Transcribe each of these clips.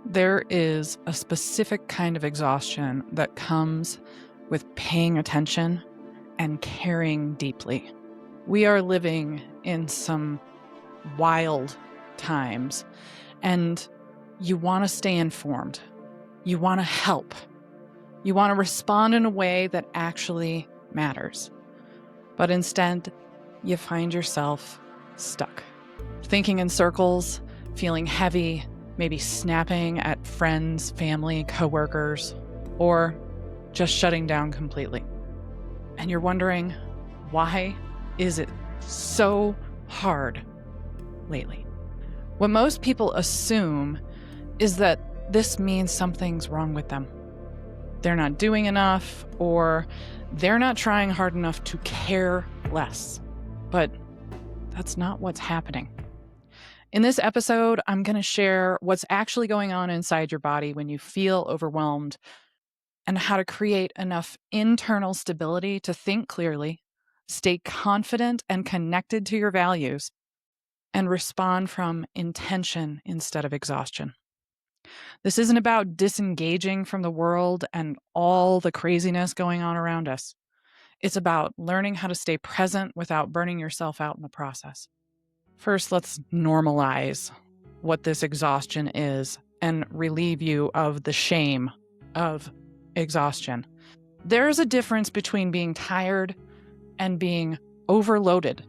There is a specific kind of exhaustion that comes with paying attention and caring deeply. We are living in some wild times, and you want to stay informed. You want to help. You want to respond in a way that actually matters. But instead, you find yourself stuck, thinking in circles, feeling heavy, maybe snapping at friends, family, coworkers, or just shutting down completely. And you're wondering, why is it so hard lately? What most people assume is that this means something's wrong with them. They're not doing enough, or they're not trying hard enough to care less. But that's not what's happening. In this episode, I'm going to share what's actually going on inside your body when you feel overwhelmed and how to create enough internal stability to think clearly, stay confident and connected to your values, and respond from intention instead of exhaustion. This isn't about disengaging from the world and all the craziness going on around us. It's about learning how to stay present without burning yourself out in the process. First, let's normalize what this exhaustion is and relieve you of the shame of exhaustion. There's a difference between being tired and being overloaded,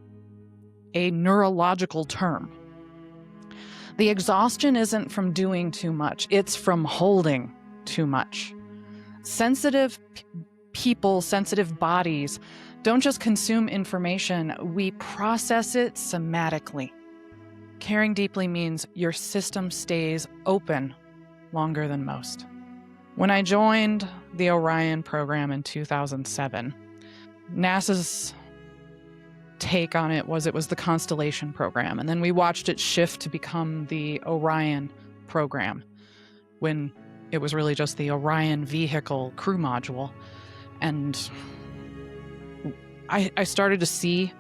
a neurological term. The exhaustion isn't from doing too much, it's from holding too much. Sensitive people, sensitive bodies, don't just consume information, we process it somatically. Caring deeply means your system stays open longer than most. When I joined the Orion program in 2007, NASA's take on it was the Constellation program, and then we watched it shift to become the Orion program when it was really just the Orion vehicle crew module. And I started to see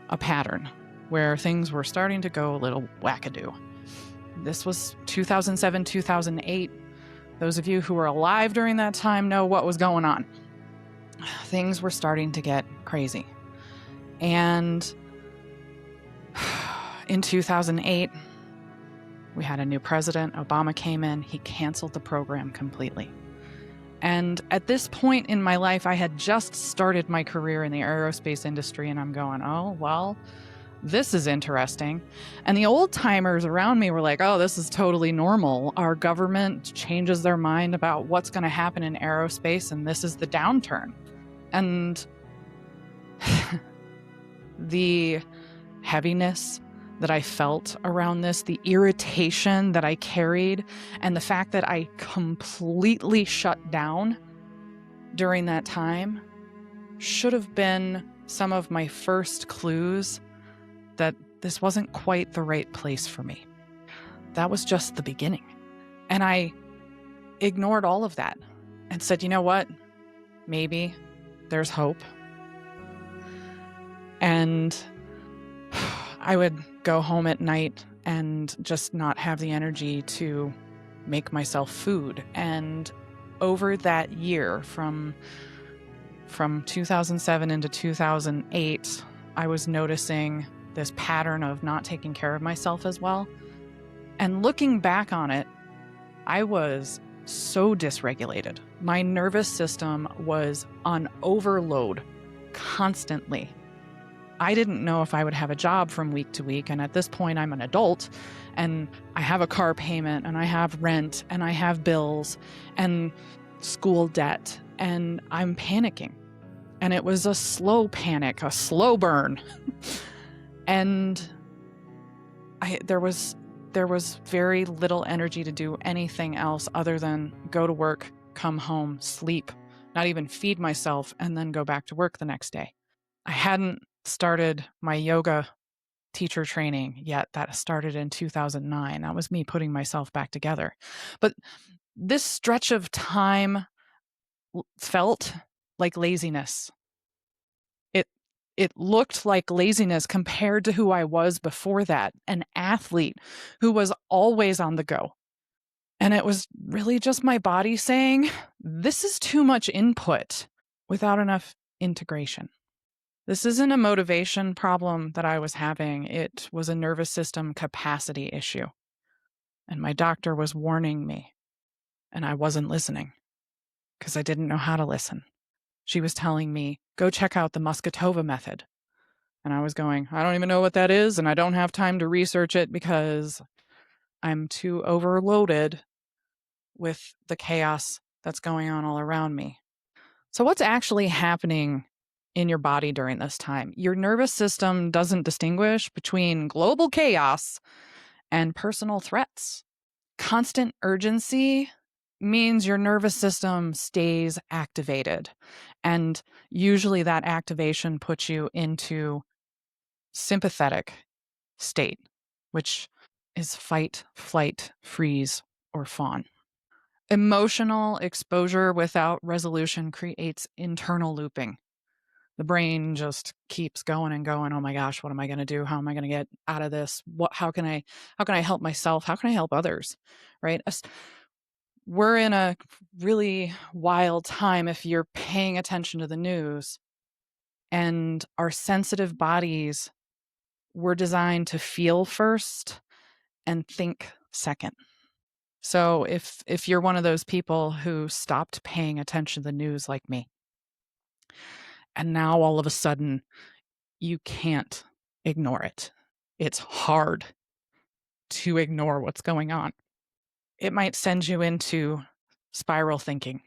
a pattern where things were starting to go a little wackadoo. This was 2007, 2008. Those of you who were alive during that time know what was going on. Things were starting to get crazy. And in 2008, we had a new president. Obama came in. He canceled the program completely. And at this point in my life, I had just started my career in the aerospace industry, and I'm going, oh, well, this is interesting. And the old timers around me were like, oh, this is totally normal. Our government changes their mind about what's going to happen in aerospace, and this is the downturn. And the heaviness that I felt around this, the irritation that I carried, and the fact that I completely shut down during that time should have been some of my first clues that this wasn't quite the right place for me. That was just the beginning. And I ignored all of that and said, you know what? Maybe there's hope. And I would go home at night and just not have the energy to make myself food. And over that year, from 2007 into 2008, I was noticing this pattern of not taking care of myself as well. And looking back on it, I was so dysregulated. My nervous system was on overload constantly. I didn't know if I would have a job from week to week. And at this point, I'm an adult and I have a car payment and I have rent and I have bills and school debt, and I'm panicking. And it was a slow panic, a slow burn. And there was very little energy to do anything else other than go to work, come home, sleep, not even feed myself, and then go back to work the next day. I hadn't started my yoga teacher training yet. That started in 2009. That was me putting myself back together. But this stretch of time felt like laziness. It looked like laziness compared to who I was before that, an athlete who was always on the go. And it was really just my body saying, this is too much input without enough integration. This isn't a motivation problem that I was having. It was a nervous system capacity issue. And my doctor was warning me, and I wasn't listening because I didn't know how to listen. She was telling me, go check out the Muscatova method. And I was going, I don't even know what that is, and I don't have time to research it because I'm too overloaded with the chaos that's going on all around me. So what's actually happening in your body during this time? Your nervous system doesn't distinguish between global chaos and personal threats. Constant urgency means your nervous system stays activated. And usually that activation puts you into sympathetic state, which is fight, flight, freeze, or fawn. Emotional exposure without resolution creates internal looping. The brain just keeps going and going. Oh my gosh, what am I going to do? How am I going to get out of this? How can I help myself? How can I help others? Right? We're in a really wild time if you're paying attention to the news, and our sensitive bodies were designed to feel first and think second. So if you're one of those people who stopped paying attention to the news like me, and now all of a sudden you can't ignore it, it's hard to ignore what's going on. It might send you into spiral thinking.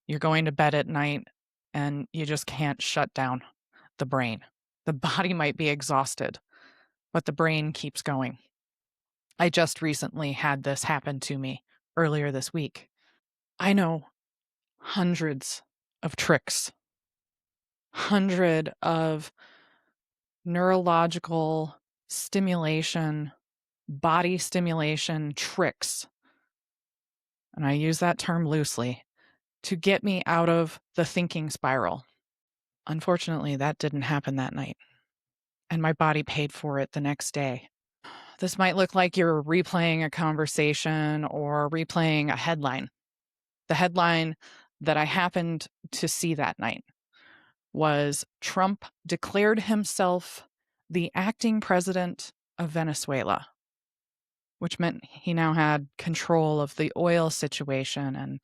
You're going to bed at night and you just can't shut down the brain. The body might be exhausted, but the brain keeps going. I just recently had this happen to me earlier this week. I know hundreds of tricks, hundred of neurological stimulation, body stimulation tricks, and I use that term loosely, to get me out of the thinking spiral. Unfortunately, that didn't happen that night, and my body paid for it the next day. This might look like you're replaying a conversation or replaying a headline. The headline that I happened to see that night was Trump declared himself the acting president of Venezuela, which meant he now had control of the oil situation. And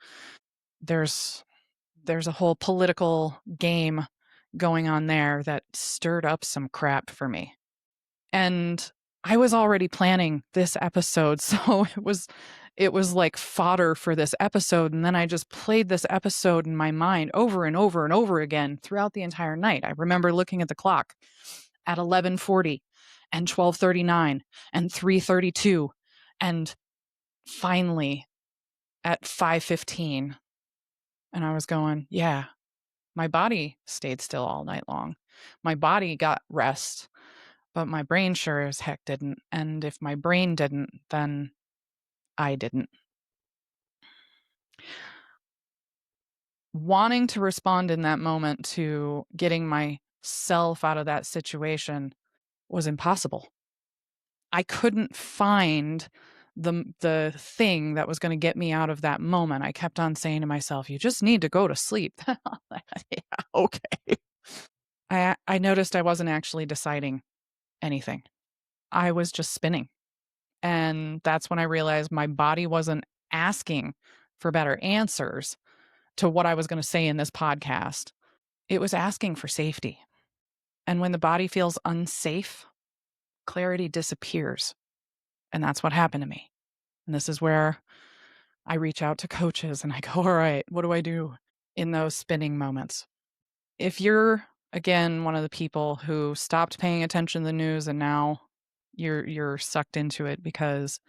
there's a whole political game going on there that stirred up some crap for me. And I was already planning this episode, so it was like fodder for this episode. And then I just played this episode in my mind over and over and over again throughout the entire night. I remember looking at the clock at 11:40 and 12:39 and 3:32 and finally at 5:15. And I was going, yeah, my body stayed still all night long. My body got rest, but my brain sure as heck didn't. And if my brain didn't, then I didn't. Wanting to respond in that moment to getting myself out of that situation was impossible. I couldn't find the thing that was going to get me out of that moment. I kept on saying to myself, you just need to go to sleep. Yeah, okay. I noticed I wasn't actually deciding anything. I was just spinning. And that's when I realized my body wasn't asking for better answers to what I was going to say in this podcast. It was asking for safety. And when the body feels unsafe, clarity disappears. And that's what happened to me. And this is where I reach out to coaches and I go, all right, what do I do in those spinning moments? If you're, again, one of the people who stopped paying attention to the news and now you're sucked into it because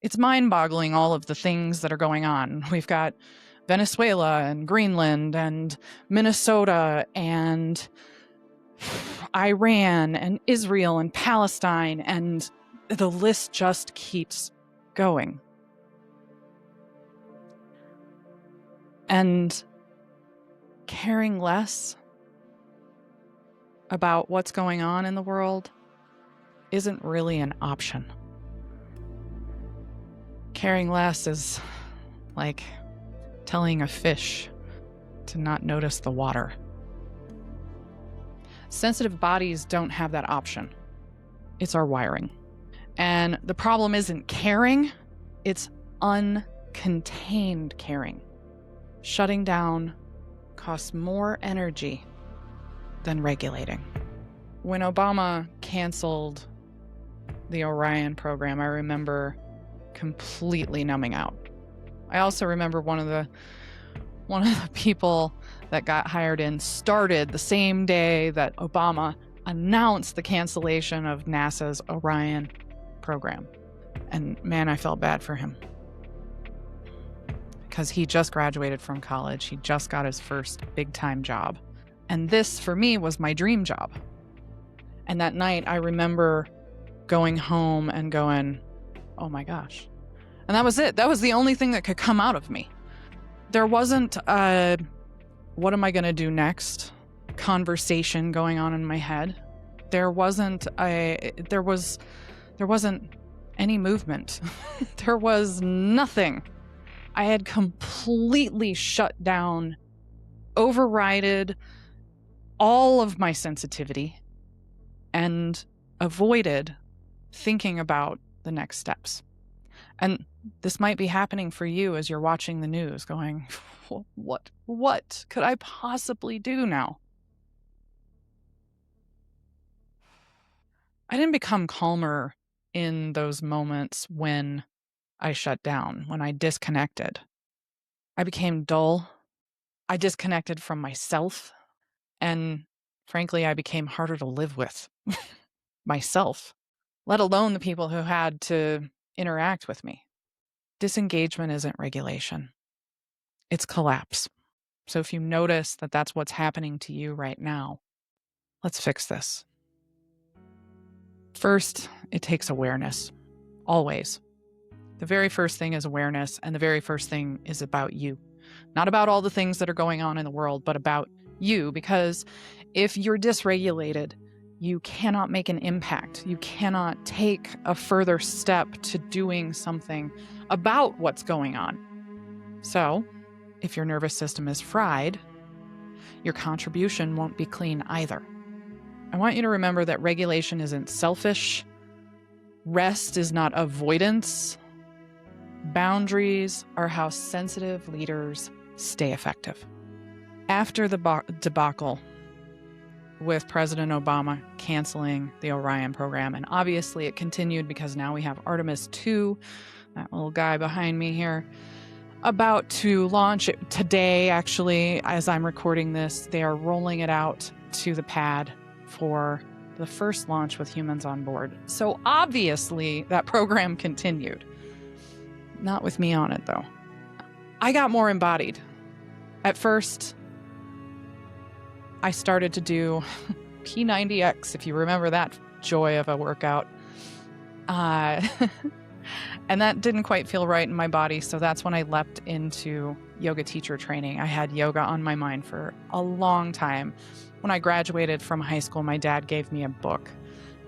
it's mind-boggling, all of the things that are going on. We've got Venezuela and Greenland and Minnesota and Iran and Israel and Palestine, and the list just keeps going. And caring less about what's going on in the world isn't really an option. Caring less is like telling a fish to not notice the water. Sensitive bodies don't have that option. It's our wiring. And the problem isn't caring, it's uncontained caring. Shutting down costs more energy than regulating. When Obama canceled the Orion program, I remember completely numbing out. I also remember one of the people that got hired in started the same day that Obama announced the cancellation of NASA's Orion program. And man, I felt bad for him. Because he just graduated from college. He just got his first big-time job. And this, for me, was my dream job. And that night, I remember going home and going, oh my gosh. And that was it. That was the only thing that could come out of me. There wasn't a, what am I going to do next conversation going on in my head. There wasn't any movement. There was nothing. I had completely shut down, overrided all of my sensitivity, and avoided thinking about the next steps. And this might be happening for you as you're watching the news, going, what could I possibly do now? I didn't become calmer in those moments when I shut down, when I disconnected. I became dull. I disconnected from myself. And frankly, I became harder to live with myself, let alone the people who had to interact with me. Disengagement isn't regulation. It's collapse. So if you notice that that's what's happening to you right now, let's fix this. First, it takes awareness. Always. The very first thing is awareness, and the very first thing is about you. Not about all the things that are going on in the world, but about you, because if you're dysregulated, you cannot make an impact. You cannot take a further step to doing something about what's going on. So, if your nervous system is fried, your contribution won't be clean either. I want you to remember that regulation isn't selfish. Rest is not avoidance. Boundaries are how sensitive leaders stay effective. After the debacle with President Obama canceling the Orion program, and obviously it continued because now we have Artemis 2, that little guy behind me here, about to launch it today, actually, as I'm recording this. They are rolling it out to the pad for the first launch with humans on board. So obviously that program continued. Not with me on it, though. I got more embodied. At first, I started to do P90X, if you remember that joy of a workout. And that didn't quite feel right in my body, so that's when I leapt into yoga teacher training. I had yoga on my mind for a long time. When I graduated from high school, my dad gave me a book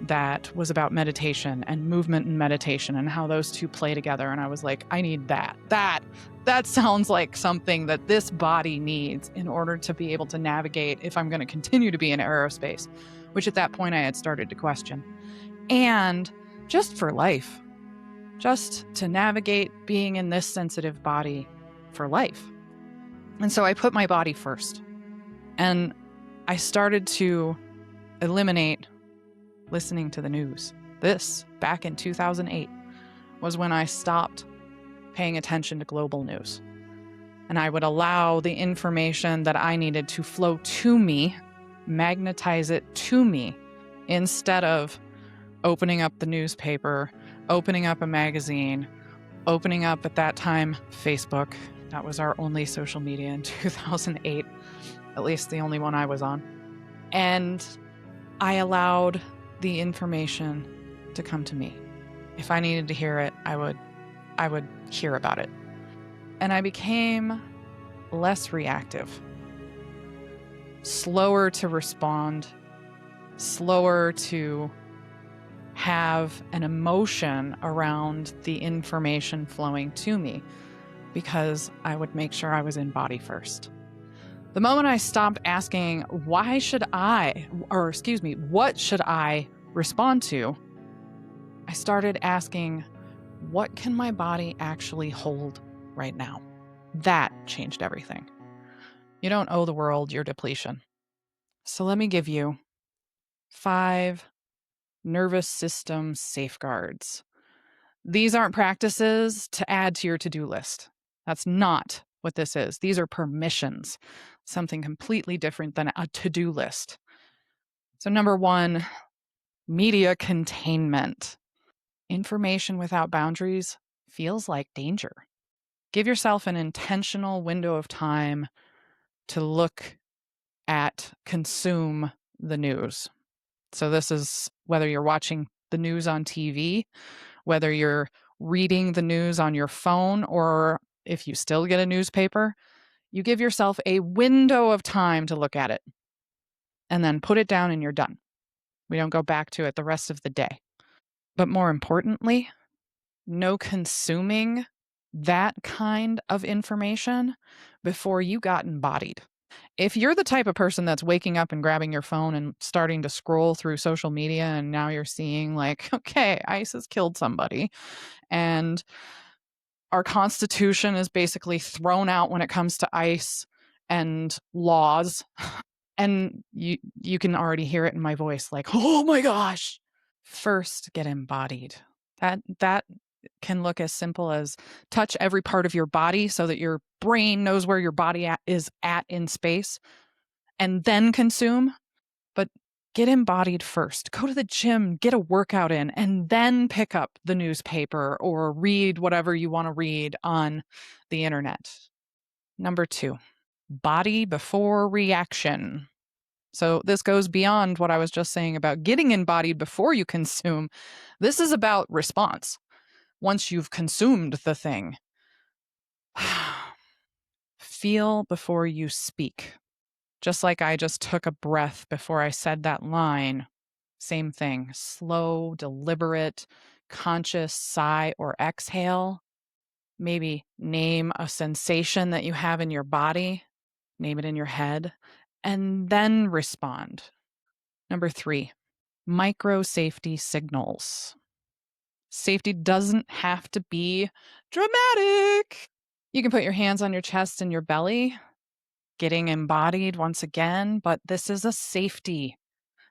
that was about meditation and movement and meditation and how those two play together. And I was like, I need that. That sounds like something that this body needs in order to be able to navigate if I'm going to continue to be in aerospace, which at that point I had started to question. And just for life, just to navigate being in this sensitive body for life. And so I put my body first. And I started to eliminate listening to the news. This, back in 2008, was when I stopped paying attention to global news. And I would allow the information that I needed to flow to me, magnetize it to me, instead of opening up the newspaper, opening up a magazine, opening up, at that time, Facebook. That was our only social media in 2008, at least the only one I was on. And I allowed the information to come to me. If I needed to hear it, I would hear about it. And I became less reactive, slower to respond, slower to have an emotion around the information flowing to me. because I would make sure I was in body first. The moment I stopped asking, what should I respond to? I started asking, what can my body actually hold right now? That changed everything. You don't owe the world your depletion. So let me give you 5 nervous system safeguards. These aren't practices to add to your to-do list. That's not what this is. These are permissions, something completely different than a to-do list. So number 1, media containment. Information without boundaries feels like danger. Give yourself an intentional window of time to look at, consume the news. So this is whether you're watching the news on TV, whether you're reading the news on your phone, or if you still get a newspaper, you give yourself a window of time to look at it and then put it down and you're done. We don't go back to it the rest of the day. But more importantly, no consuming that kind of information before you got embodied. If you're the type of person that's waking up and grabbing your phone and starting to scroll through social media, and now you're seeing like, okay, ICE has killed somebody, and our Constitution is basically thrown out when it comes to ICE and laws, and you can already hear it in my voice, like, oh my gosh. First, get embodied. That can look as simple as touch every part of your body so that your brain knows where your body is at in space, and then consume. But get embodied first. Go to the gym, get a workout in, and then pick up the newspaper or read whatever you want to read on the internet. Number 2, body before reaction. So this goes beyond what I was just saying about getting embodied before you consume. This is about response. Once you've consumed the thing, feel before you speak. Just like I just took a breath before I said that line, same thing. Slow, deliberate, conscious sigh or exhale. Maybe name a sensation that you have in your body, name it in your head, and then respond. Number 3, micro safety signals. Safety doesn't have to be dramatic. You can put your hands on your chest and your belly, getting embodied once again, but this is a safety.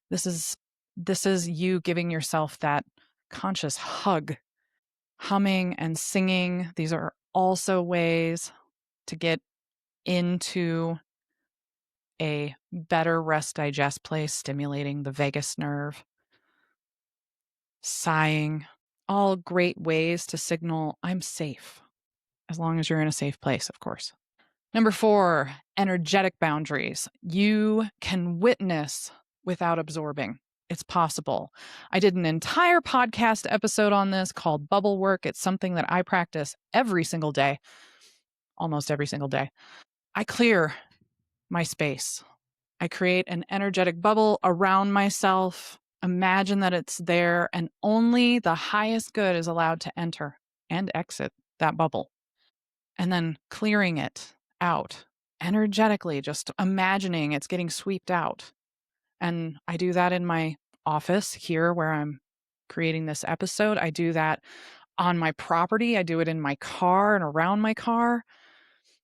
This is you giving yourself that conscious hug. Humming and singing, these are also ways to get into a better rest digest place, stimulating the vagus nerve. Sighing, all great ways to signal I'm safe, as long as you're in a safe place, of course. Number 4, energetic boundaries. You can witness without absorbing. It's possible. I did an entire podcast episode on this called Bubble Work. It's something that I practice every single day, almost every single day. I clear my space. I create an energetic bubble around myself. Imagine that it's there, and only the highest good is allowed to enter and exit that bubble. And then clearing it out energetically, just imagining it's getting swept out. And I do that in my office here where I'm creating this episode. I do that on my property. I do it in my car and around my car.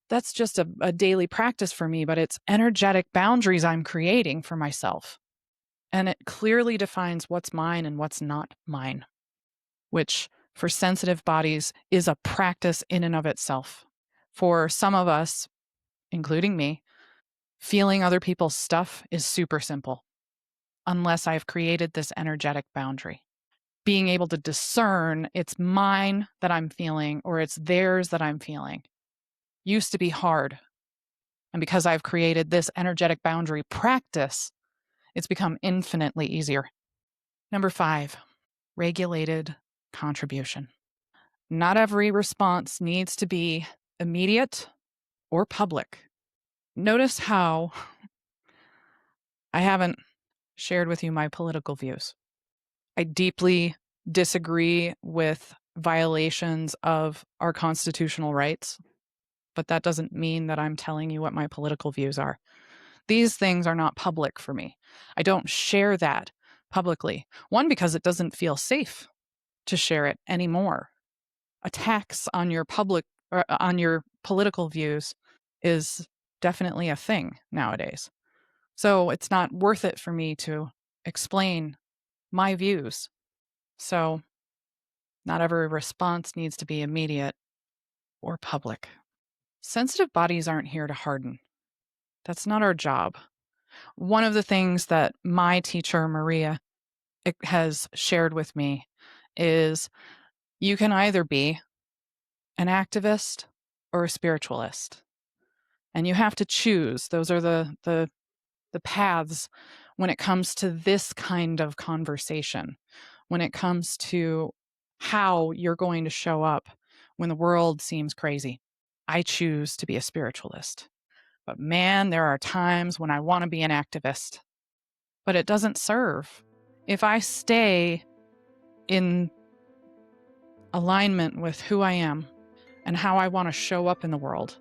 That's just a daily practice for me, but it's energetic boundaries I'm creating for myself. And it clearly defines what's mine and what's not mine, which for sensitive bodies is a practice in and of itself. For some of us, including me, feeling other people's stuff is super simple, unless I've created this energetic boundary. Being able to discern it's mine that I'm feeling or it's theirs that I'm feeling used to be hard. And because I've created this energetic boundary practice, it's become infinitely easier. Number 5, regulated contribution. Not every response needs to be immediate or public. Notice how I haven't shared with you my political views. I deeply disagree with violations of our constitutional rights. but that doesn't mean that I'm telling you what my political views are. These things are not public for me. I don't share that publicly. One, because it doesn't feel safe to share it anymore. Attacks on your on your political views is definitely a thing nowadays. So it's not worth it for me to explain my views. So not every response needs to be immediate or public. Sensitive bodies aren't here to harden. That's not our job. One of the things that my teacher, Maria, has shared with me is you can either be an activist or a spiritualist. And you have to choose. Those are the paths when it comes to this kind of conversation, when it comes to how you're going to show up when the world seems crazy. I choose to be a spiritualist. But man, there are times when I want to be an activist, but it doesn't serve. If I stay in alignment with who I am and how I want to show up in the world,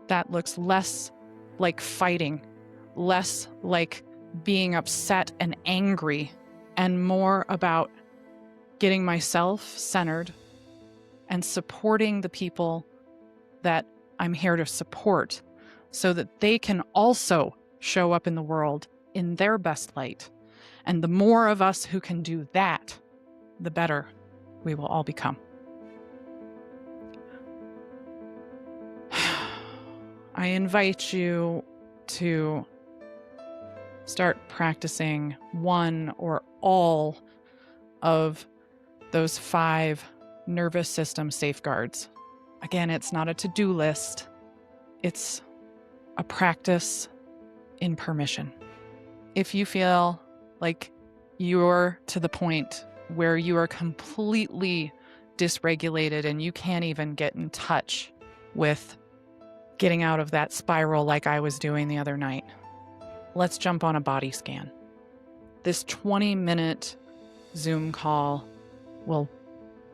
that looks less like fighting, less like being upset and angry, and more about getting myself centered and supporting the people that I'm here to support so that they can also show up in the world in their best light. And the more of us who can do that, the better we will all become. I invite you to start practicing one or all of those 5 nervous system safeguards. Again, it's not a to-do list. It's a practice in permission. If you feel like you're to the point where you are completely dysregulated and you can't even get in touch with getting out of that spiral like I was doing the other night, let's jump on a body scan. This 20-minute Zoom call will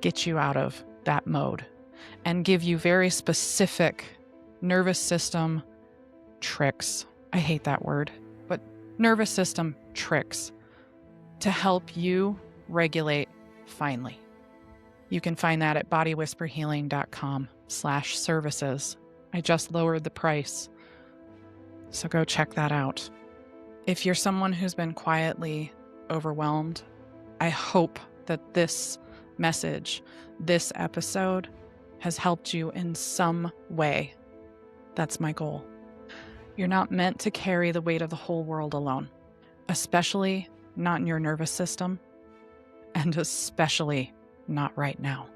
get you out of that mode and give you very specific nervous system tricks. I hate that word, but nervous system tricks to help you regulate finally. You can find that at bodywhisperhealing.com/services. I just lowered the price, so go check that out. If you're someone who's been quietly overwhelmed, I hope that this message, this episode, has helped you in some way. That's my goal. You're not meant to carry the weight of the whole world alone, especially not in your nervous system, and especially not right now.